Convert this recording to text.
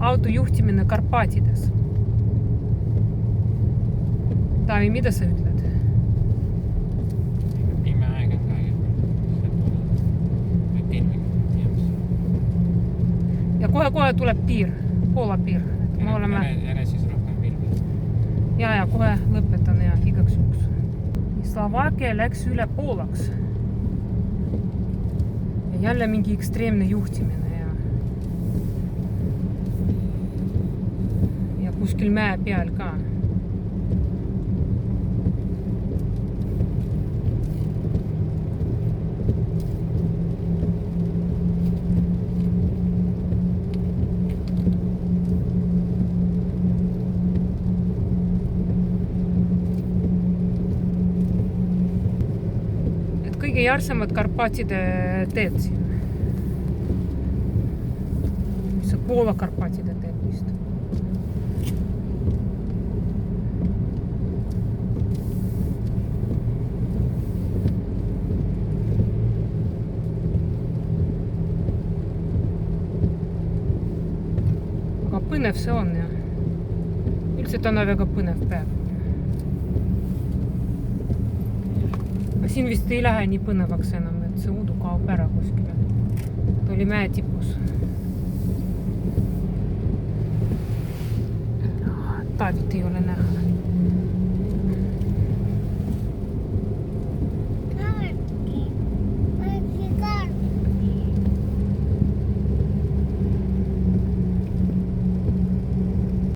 autojuhtimine Karpaatides. Taavi, mida sa ütled? Pime aeg on ka ja kohe tuleb piir, Poola piir. Ära siis rohkem filmi. Ja kohe lõpetan ja igaks juhuks. Slovakkia läks üle Poolaks. Ja jälle mingi ekstreemne juhtimine ja kuskil mäe peal ka. Kõige järsemad Karpaatide teed siin. See Poola Karpaatide teed vist. Aga põnev see on ja üldse täna väga põnev päev. Siin vist ei lähe nii põnevaks enam, et see udu kaob ära kuskile. Ta oli mäe tipus. Taavit ei ole näha.